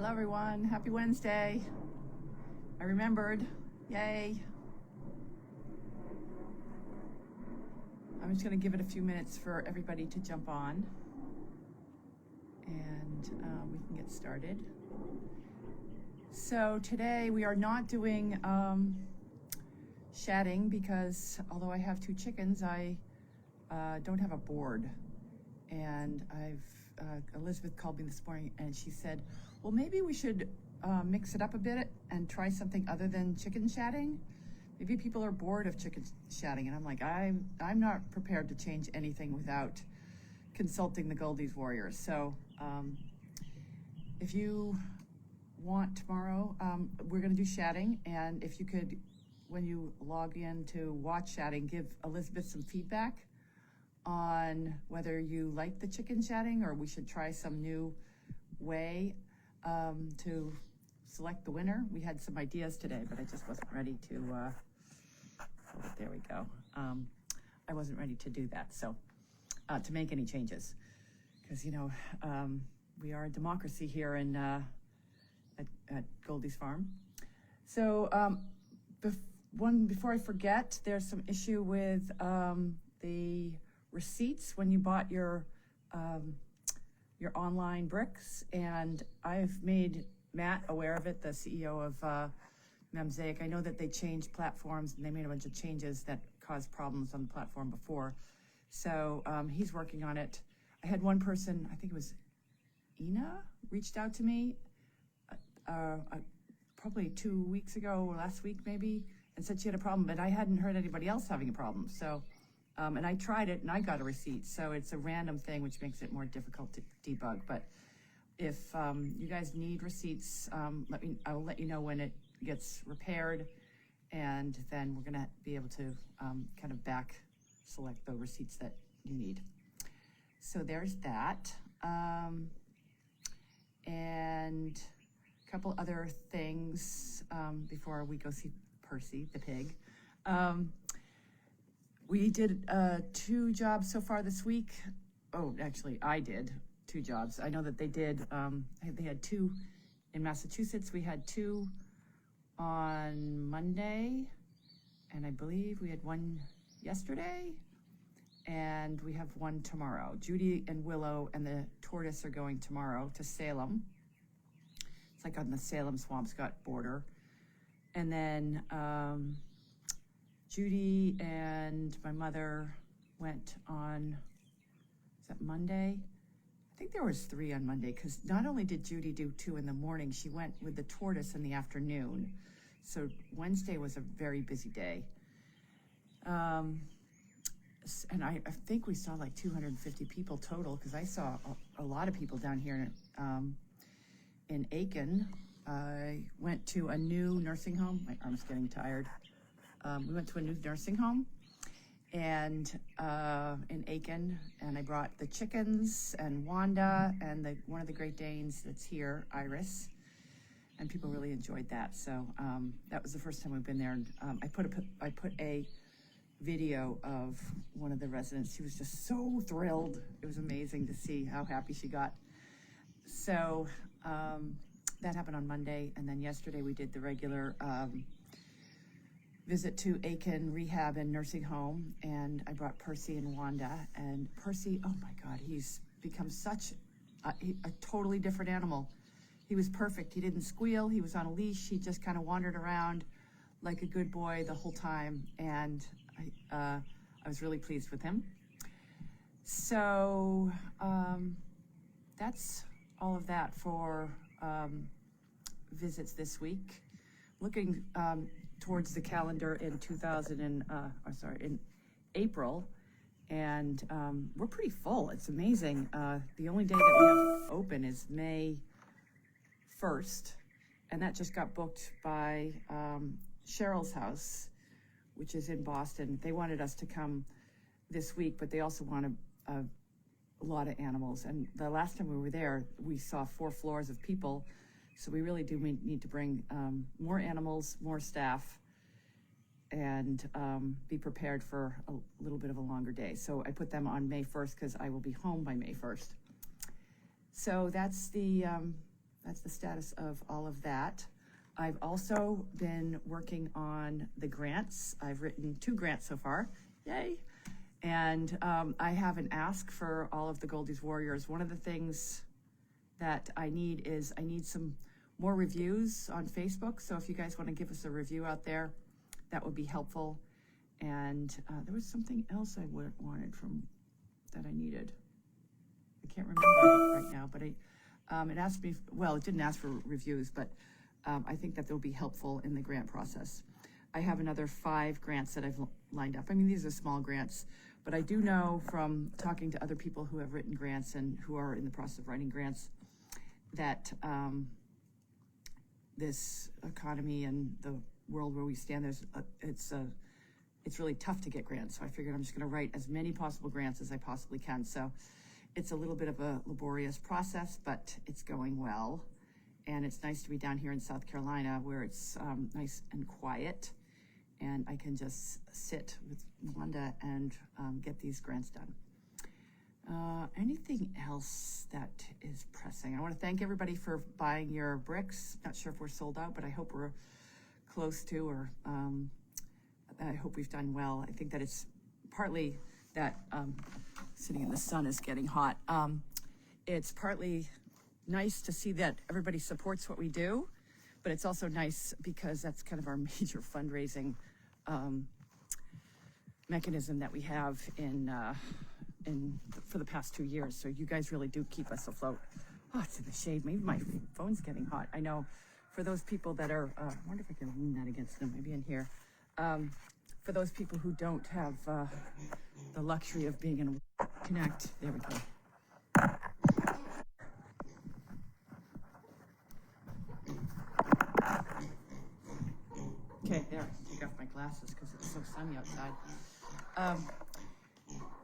Hello everyone, happy Wednesday. I remembered, yay. I'm just gonna give it a few minutes for everybody to jump on and we can get started. So today we are not doing shatting because although I have 2 chickens, I don't have a board. And Elizabeth called me this morning and she said, well, maybe we should mix it up a bit and try something other than chicken shatting. Maybe people are bored of chicken shatting. And I'm like, I'm not prepared to change anything without consulting the Goldy's warriors. So if you want tomorrow, we're gonna do shatting. And if you could, when you log in to watch shatting, give Elizabeth some feedback on whether you like the chicken shatting or we should try some new way to select the winner. We had some ideas today, but I just wasn't ready to, there we go. I wasn't ready to do that, so to make any changes. Because, you know, we are a democracy here in, at Goldy's farm. So before I forget, there's some issue with the receipts when you bought your online bricks, and I've made Matt aware of it, the CEO of Mosaic. I know that they changed platforms and they made a bunch of changes that caused problems on the platform before. So he's working on it. I had one person, I think it was Ina, reached out to me probably 2 weeks ago or last week maybe, and said she had a problem, but I hadn't heard anybody else having a problem. So, and I tried it and I got a receipt. So it's a random thing, which makes it more difficult to debug. But if you guys need receipts, I'll let you know when it gets repaired, and then we're gonna be able to kind of back select the receipts that you need. So there's that. And a couple other things before we go see Percy, the pig. We did 2 jobs so far this week. Oh, actually, I did 2 jobs. I know that they did, they had 2 in Massachusetts. We had 2 on Monday, and I believe we had 1 yesterday, and we have 1 tomorrow. Judy and Willow and the tortoise are going tomorrow to Salem. It's like on the Salem-Swampscott border. And then Judy and my mother went on, is that Monday? I think there was 3 on Monday, because not only did Judy do 2 in the morning, she went with the tortoise in the afternoon. So Wednesday was a very busy day. And I think we saw like 250 people total, because I saw a lot of people down here in Aiken. I went to a new nursing home. My arm's getting tired. We went to a new nursing home and in Aiken, and I brought the chickens and Wanda and one of the Great Danes that's here, Iris, and people really enjoyed that. So that was the first time we've been there. And I put a video of one of the residents. She was just so thrilled. It was amazing to see how happy she got. So that happened on Monday, and then yesterday we did the regular visit to Aiken Rehab and Nursing Home, and I brought Percy and Wanda. And Percy, oh my God, he's become such a totally different animal. He was perfect. He didn't squeal. He was on a leash. He just kind of wandered around like a good boy the whole time, and I was really pleased with him. So that's all of that for visits this week. Looking towards the calendar in in April, and we're pretty full. It's amazing. The only day that we have open is May 1st, and that just got booked by Cheryl's house, which is in Boston. They wanted us to come this week, but they also wanted a lot of animals. And the last time we were there, we saw 4 floors of people. So we really do need to bring more animals, more staff, and be prepared for a little bit of a longer day. So I put them on May 1st because I will be home by May 1st. So that's that's the status of all of that. I've also been working on the grants. I've written 2 grants so far. Yay! And I have an ask for all of the Goldy's Warriors. One of the things that I need some more reviews on Facebook. So if you guys want to give us a review out there, that would be helpful. And there was something else I wanted that I needed. I can't remember right now, but it asked me, well, it didn't ask for reviews, but I think that they'll be helpful in the grant process. I have another 5 grants that I've lined up. I mean, these are small grants, but I do know from talking to other people who have written grants and who are in the process of writing grants that this economy and the world where we stand, it's really tough to get grants. So I figured I'm just going to write as many possible grants as I possibly can. So it's a little bit of a laborious process, but it's going well. And it's nice to be down here in South Carolina where it's nice and quiet. And I can just sit with Wanda and get these grants done. Anything else that is pressing? I want to thank everybody for buying your bricks. Not sure if we're sold out, but I hope we're close to, or I hope we've done well. I think that it's partly that sitting in the sun is getting hot. It's partly nice to see that everybody supports what we do, but it's also nice because that's kind of our major fundraising mechanism that we have for the past 2 years. So you guys really do keep us afloat. Oh, it's in the shade. Maybe my phone's getting hot. I know for those people that are, I wonder if I can lean that against them, maybe in here. For those people who don't have the luxury of being in a connect, there we go. Okay, there, take off my glasses because it's so sunny outside.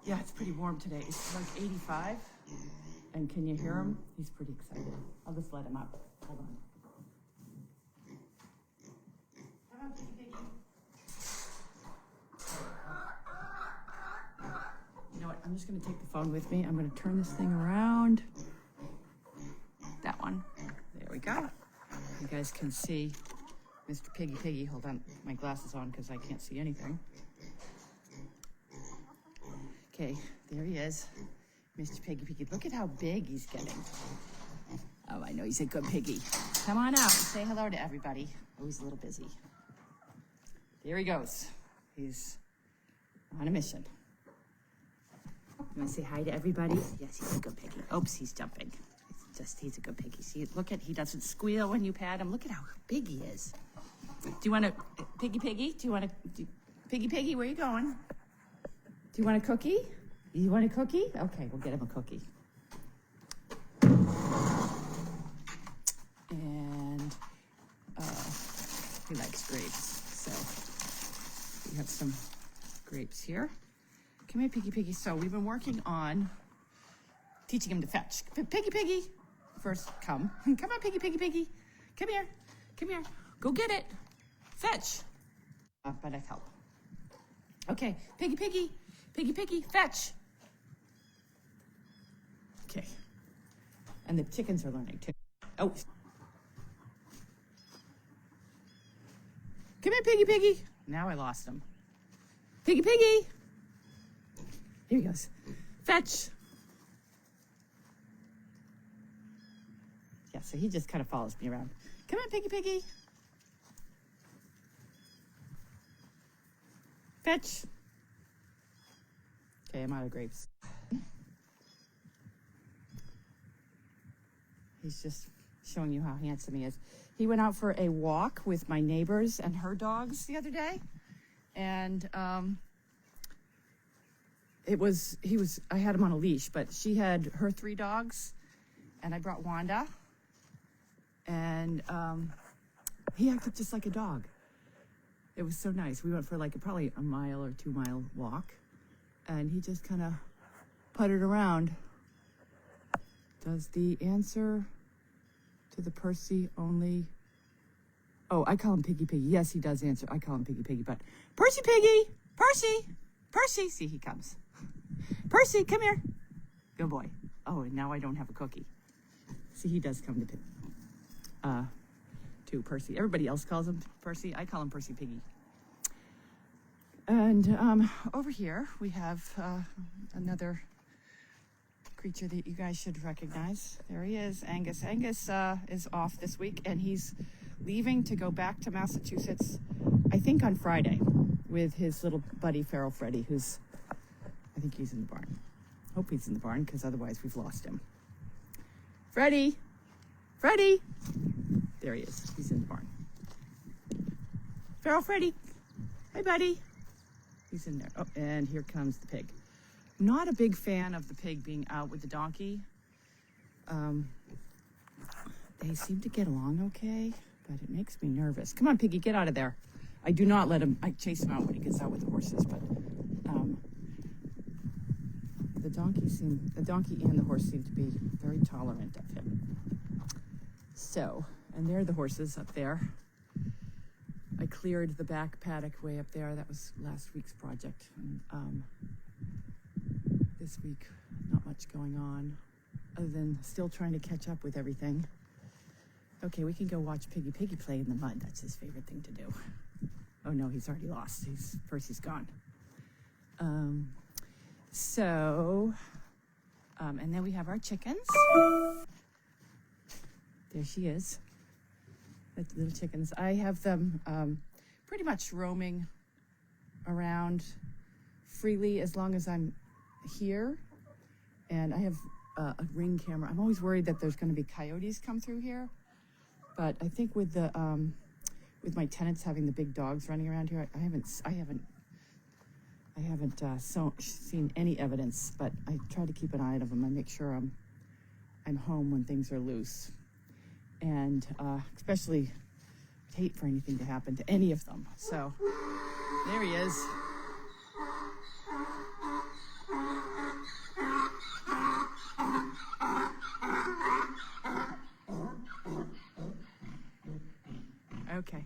Yeah, it's pretty warm today. It's like 85. And can you hear him? He's pretty excited. I'll just let him up. Hold on. Come on, Piggy. You know what? I'm just going to take the phone with me. I'm going to turn this thing around. That one. There we go. You guys can see Mr. Piggy. Hold on. My glasses on because I can't see anything. Okay, there he is. Mr. Piggy. Look at how big he's getting. Oh, I know he's a good piggy. Come on out and say hello to everybody. Oh, he's a little busy. There he goes. He's on a mission. You want to say hi to everybody? Yes, he's a good piggy. Oops, he's jumping. He's a good piggy. See, he doesn't squeal when you pat him. Look at how big he is. Do you want to, Piggy? Do you want to, Piggy, where are you going? Do you want a cookie? You want a cookie? Okay, we'll get him a cookie. And he likes grapes, so we have some grapes here. Come here, Piggy. So we've been working on teaching him to fetch. Piggy. First, come. Come on, Piggy. Come here. Go get it. Fetch. But I help. Okay, Piggy, fetch. Okay. And the chickens are learning too. Oh. Come here, Piggy. Now I lost him. Piggy. Here he goes. Fetch. Yeah, so he just kind of follows me around. Come on, Piggy. Fetch. Okay, I'm out of grapes. He's just showing you how handsome he is. He went out for a walk with my neighbors and her dogs the other day. And I had him on a leash, but she had her 3 dogs and I brought Wanda and he acted just like a dog. It was so nice. We went for probably a 1 or 2 mile walk and he just kind of puttered around. Does the answer to the Percy only... Oh, I call him Piggy. Yes, he does answer. I call him Piggy, but PercyPiggy! Percy! See, he comes. Percy, come here. Good boy. Oh, and now I don't have a cookie. See, he does come to Piggy. to Percy. Everybody else calls him Percy. I call him Percy Piggy. And over here we have another creature that you guys should recognize. There he is, Angus. Angus is off this week, and he's leaving to go back to Massachusetts, I think on Friday, with his little buddy FeralFreddie, who's, I think he's in the barn. Hope he's in the barn, because otherwise we've lost him. Freddie! Freddie! There he is. He's in the barn. FeralFreddie! Hi, buddy. He's in there. Oh, and here comes the pig. Not a big fan of the pig being out with the donkey. They seem to get along okay, but it makes me nervous. Come on, Piggy, get out of there. I do not let him, I chase him out when he gets out with the horses, but the donkey and the horse seem to be very tolerant of him. So, and there are the horses up there. I cleared the back paddock way up there. That was last week's project. And, this week, not much going on, other than still trying to catch up with everything. Okay, we can go watch Piggy play in the mud. That's his favorite thing to do. Oh no, he's already lost. Percy's gone. And then we have our chickens. There she is. The little chickens. I have them pretty much roaming around freely as long as I'm here. And I have a Ring camera. I'm always worried that there's going to be coyotes come through here. But I think with the with my tenants having the big dogs running around here, I haven't seen any evidence. But I try to keep an eye on them. I make sure I'm home when things are loose, and especially I'd hate for anything to happen to any of them. So there he is. Okay,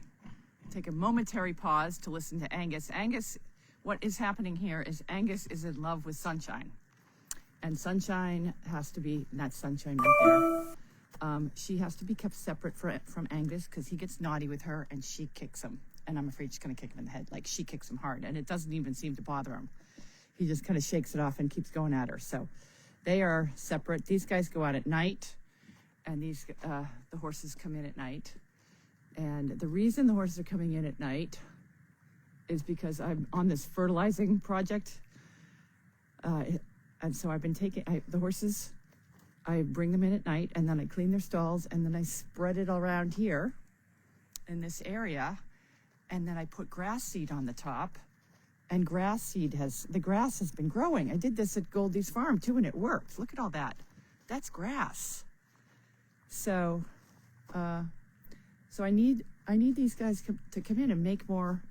take a momentary pause to listen to Angus. Angus, what is happening here is Angus is in love with Sunshine. And Sunshine has to be, that's Sunshine right there. She has to be kept separate from Angus because he gets naughty with her and she kicks him. And I'm afraid she's going to kick him in the head. Like, she kicks him hard and it doesn't even seem to bother him. He just kind of shakes it off and keeps going at her. So they are separate. These guys go out at night, and the horses come in at night. And the reason the horses are coming in at night is because I'm on this fertilizing project. And so I've been taking the horses, I bring them in at night, and then I clean their stalls, and then I spread it all around here in this area. And then I put grass seed on the top, and the grass has been growing. I did this at Goldy's farm too, and it worked. Look at all that. That's grass. So I need these guys to come in and make more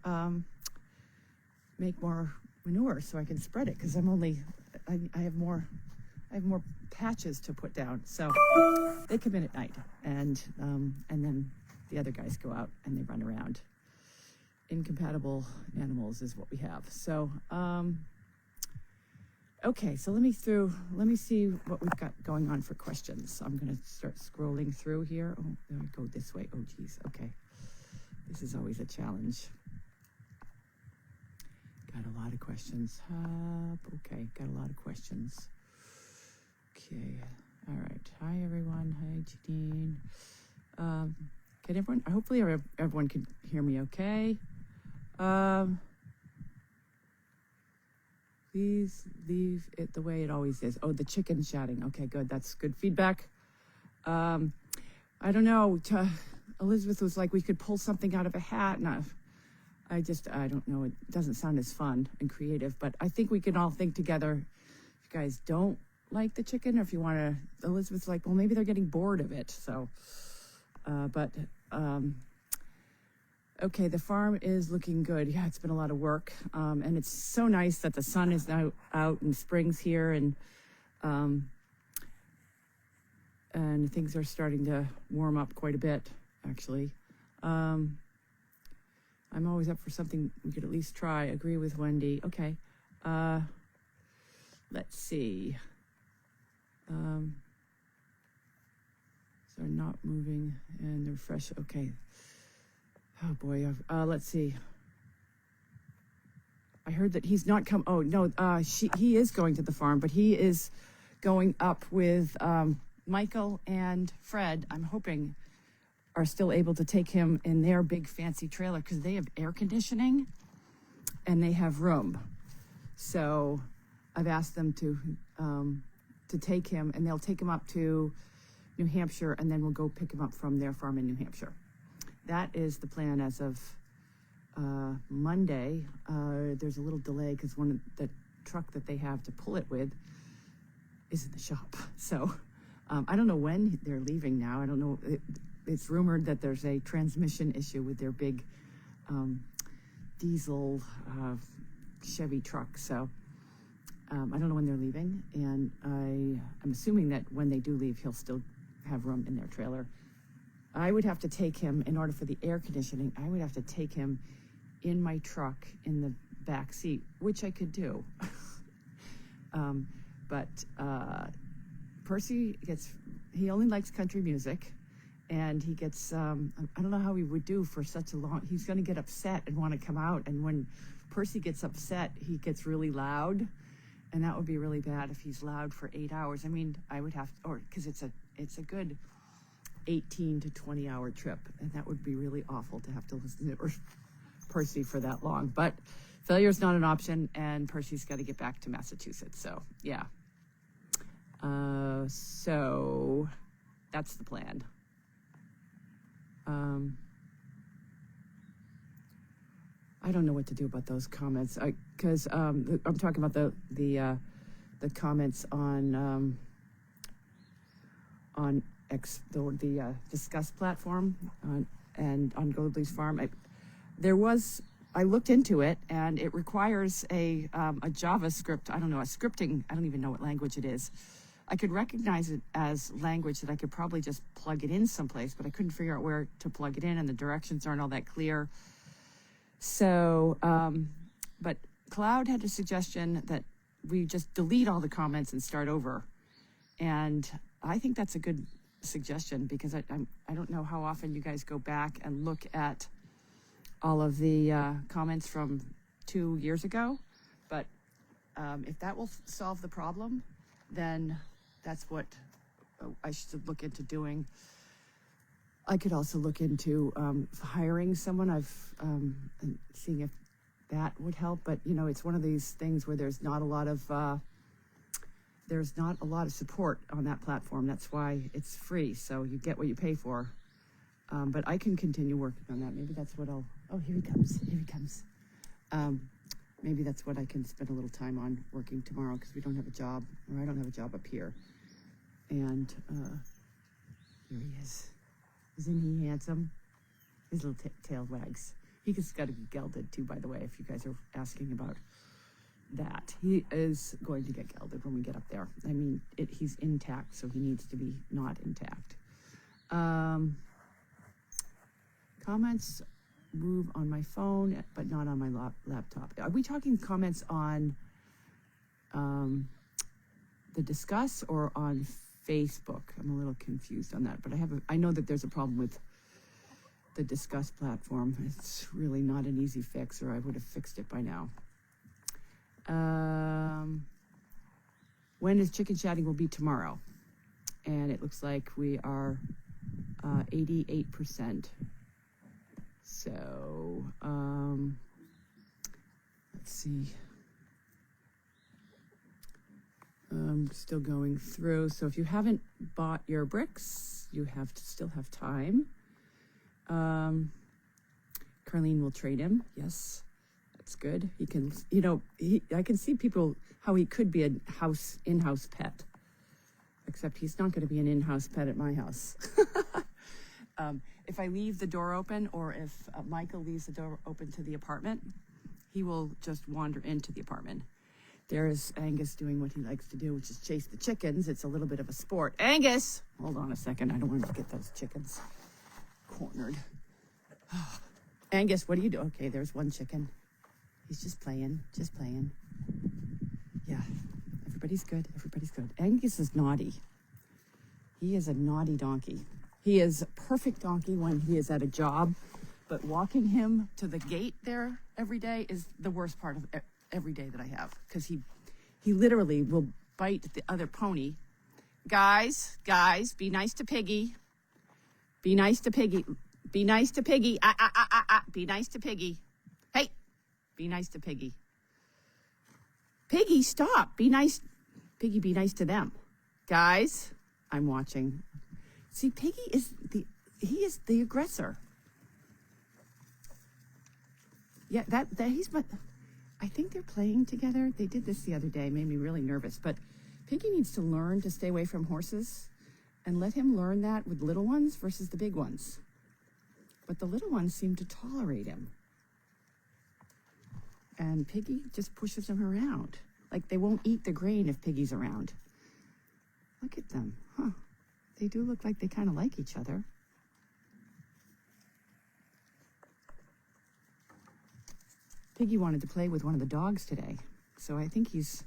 manure so I can spread it, because I have more patches to put down. So they come in at night, and then the other guys go out and they run around. Incompatible animals is what we have. So okay, so let me see what we've got going on for questions. I'm going to start scrolling through here. Oh, there I go this way. Oh, geez. Okay. This is always a challenge. Got a lot of questions. Okay, got a lot of questions. Okay. All right. Hi, everyone. Hi, Janine. Can everyone, hopefully everyone can hear me okay. Please leave it the way it always is. Oh, the chicken chatting. Okay, good. That's good feedback. I don't know. Elizabeth was like, we could pull something out of a hat. And I don't know. It doesn't sound as fun and creative, but I think we can all think together. If you guys don't like the chicken, or if you want to, Elizabeth's like, well, maybe they're getting bored of it. So, okay, the farm is looking good. Yeah, it's been a lot of work. And it's so nice that the sun is now out and spring's here, and things are starting to warm up quite a bit, actually. I'm always up for something we could at least try. Agree with Wendy. Okay. Let's see. they're not moving and they're fresh. Okay. Oh boy. Let's see. I heard that he's not come. Oh no, he is going to the farm, but he is going up with Michael and Fred. I'm hoping are still able to take him in their big fancy trailer because they have air conditioning and they have room. So I've asked them to take him, and they'll take him up to New Hampshire, and then we'll go pick him up from their farm in New Hampshire. That is the plan as of Monday. There's a little delay because one of the truck that they have to pull it with is in the shop. So I don't know when they're leaving now. I don't know. It's rumored that there's a transmission issue with their big diesel Chevy truck. So I don't know when they're leaving, and I'm assuming that when they do leave, he'll still have room in their trailer. I would have to take him, in order for the air conditioning, I would have to take him in my truck in the back seat, which I could do. But Percy he only likes country music, and he gets, I don't know how he would do for such a long, he's going to get upset and want to come out. And when Percy gets upset, he gets really loud, and that would be really bad if he's loud for 8 hours. I mean, I would have to, because it's a good 18 to 20 hour trip, and that would be really awful to have to listen to Percy for that long. But failure's not an option, and Percy's got to get back to Massachusetts. So yeah. So that's the plan. I don't know what to do about those comments, because I'm talking about the comments on the Discuss platform and on Goldy's farm. I looked into it, and it requires a JavaScript. I don't know, a scripting. I don't even know what language it is. I could recognize it as language that I could probably just plug it in someplace, but I couldn't figure out where to plug it in, and the directions aren't all that clear. So, but Cloud had a suggestion that we just delete all the comments and start over. And I think that's a good suggestion, because I don't know how often you guys go back and look at all of the comments from 2 years ago. But if that will solve the problem, then that's what I should look into doing. I could also look into hiring someone. And seeing if that would help. But it's one of these things where there's not a lot of support on that platform. That's why it's free. So you get what you pay for. But I can continue working on that. Maybe that's what here he comes. Maybe that's what I can spend a little time on working tomorrow, because we don't have a job, or I don't have a job up here. And here he is. Isn't he handsome? His little tail wags. He just got to be gelded too, by the way, if you guys are asking about that. He is going to get gelded when we get up there. I mean, he's intact, so he needs to be not intact. Comments move on my phone, but not on my laptop. Are we talking comments on the Discuss or on Facebook? I'm a little confused on that, but I know that there's a problem with the Discuss platform. It's really not an easy fix, or I would have fixed it by now. When is chicken chatting will be tomorrow, and it looks like we are 88%. So let's see. I'm still going through. So if you haven't bought your bricks, you still have time. Carlene will trade him. Yes, that's good. He can, I can see how he could be an in-house pet, except he's not going to be an in-house pet at my house. If I leave the door open, or if Michael leaves the door open to the apartment, he will just wander into the apartment. There's Angus doing what he likes to do, which is chase the chickens. It's a little bit of a sport. Angus! Hold on a second. I don't want to get those chickens cornered. Angus, what do you do? Okay, there's one chicken. He's just playing. Yeah, everybody's good. Angus is naughty. He is a naughty donkey. He is a perfect donkey when he is at a job, but walking him to the gate there every day is the worst part of every day that I have, because he literally will bite the other pony. Guys, be nice to Piggy. Be nice to Piggy. Be nice to Piggy. Be nice to Piggy. Hey, be nice to Piggy. Piggy, stop. Be nice. Piggy, be nice to them. Guys, I'm watching. See, Piggy is the aggressor. Yeah, that he's but I think they're playing together. They did this the other day, made me really nervous. But Piggy needs to learn to stay away from horses and let him learn that with little ones versus the big ones. But the little ones seem to tolerate him. And Piggy just pushes him around. Like they won't eat the grain if Piggy's around. Look at them. Huh. They do look like they kind of like each other. Piggy wanted to play with one of the dogs today, so I think he's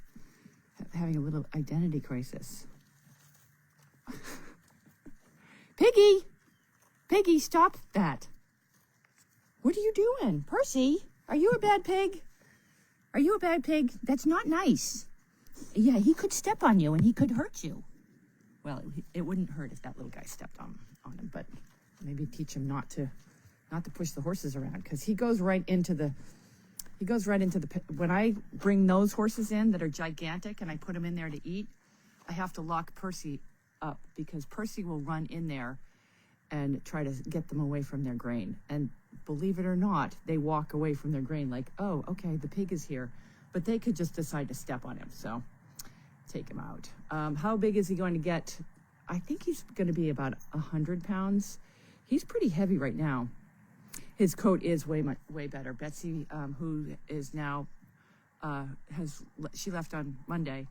having a little identity crisis. Piggy! Piggy, stop that. What are you doing? Percy, are you a bad pig? Are you a bad pig? That's not nice. Yeah, he could step on you and he could hurt you. Well, it wouldn't hurt if that little guy stepped on him, but maybe teach him not to push the horses around, because he goes right into the when I bring those horses in that are gigantic and I put them in there to eat, I have to lock Percy up, because Percy will run in there and try to get them away from their grain. And believe it or not, they walk away from their grain like, oh, okay, the pig is here. But they could just decide to step on him, so take him out. How big is he going to get? I think he's going to be about 100 pounds. He's pretty heavy right now. His coat is way better. Betsy, who is now, she left on Monday.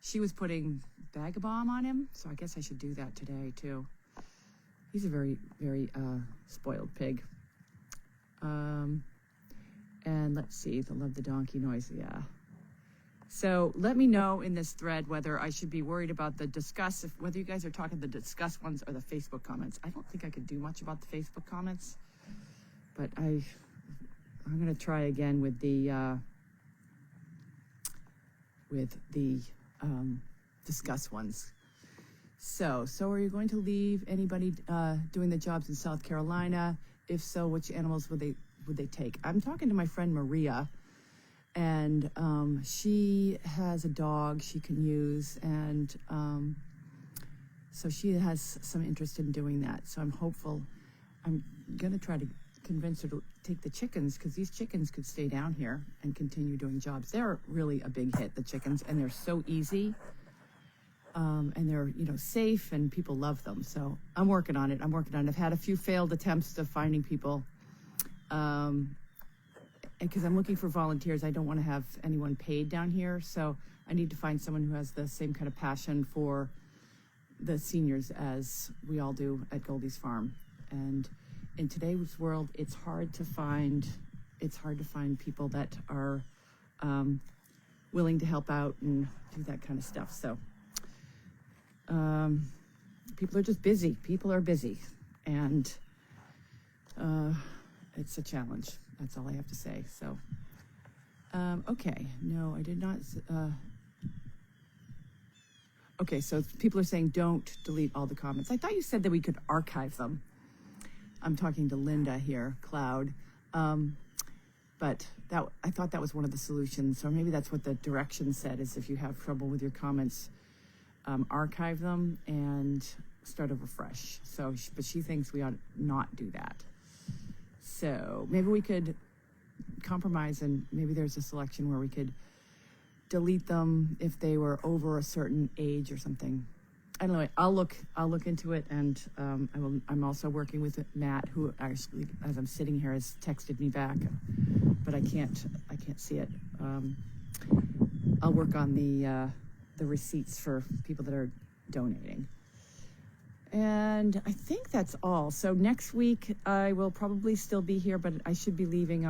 She was putting Vagabomb on him, so I guess I should do that today too. He's a very, very spoiled pig. And let's see, the love the donkey noise, yeah. So let me know in this thread whether I should be worried about the discuss, whether you guys are talking the discuss ones or the Facebook comments. I don't think I could do much about the Facebook comments, but I'm going to try again with the discuss ones. So are you going to leave anybody doing the jobs in South Carolina? If so, which animals would they take? I'm talking to my friend Maria, and she has a dog she can use, and so she has some interest in doing that. So I'm hopeful. I'm going to try to convince her to take the chickens, because these chickens could stay down here and continue doing jobs. They're really a big hit, the chickens, and they're so easy. And they're, safe, and people love them. So I'm working on it. I've had a few failed attempts of finding people. Because I'm looking for volunteers. I don't want to have anyone paid down here. So I need to find someone who has the same kind of passion for the seniors as we all do at Goldy's farm. And in today's world, it's hard to find people that are willing to help out and do that kind of stuff. So people are just busy. People are busy, and it's a challenge. That's all I have to say. So, okay. No, I did not. Okay, so people are saying don't delete all the comments. I thought you said that we could archive them. I'm talking to Linda here, Cloud. But I thought that was one of the solutions. Or maybe that's what the directions said, is if you have trouble with your comments, archive them and start over fresh. So, but she thinks we ought to not do that. So maybe we could compromise, and maybe there's a selection where we could delete them if they were over a certain age or something. I don't know. I'll look into it, and I'm also working with Matt, who actually, as I'm sitting here, has texted me back, but I can't see it. I'll work on the receipts for people that are donating. And I think that's all. So next week I will probably still be here, but I should be leaving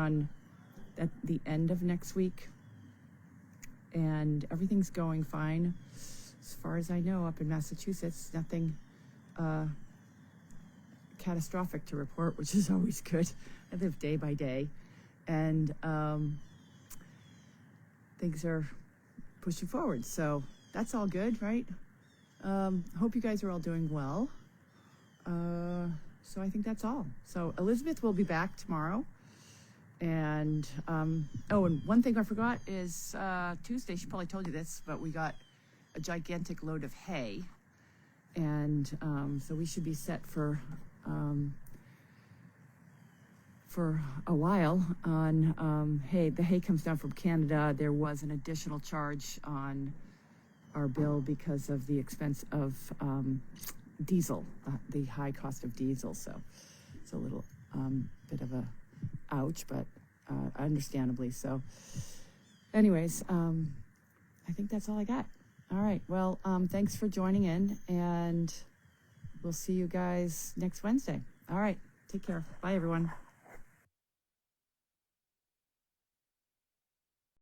at the end of next week. And everything's going fine. As far as I know, up in Massachusetts, nothing catastrophic to report, which is always good. I live day by day, and things are pushing forward. So that's all good, right? Hope you guys are all doing well. So I think that's all. So Elizabeth will be back tomorrow. And, oh, and one thing I forgot is Tuesday, she probably told you this, but we got a gigantic load of hay. And so we should be set for a while on hay. The hay comes down from Canada. There was an additional charge on our bill because of the expense of diesel, the high cost of diesel. So it's a little bit of a ouch, but understandably so. Anyways, I think that's all I got. All right. Well, thanks for joining in, and we'll see you guys next Wednesday. All right. Take care. Bye, everyone.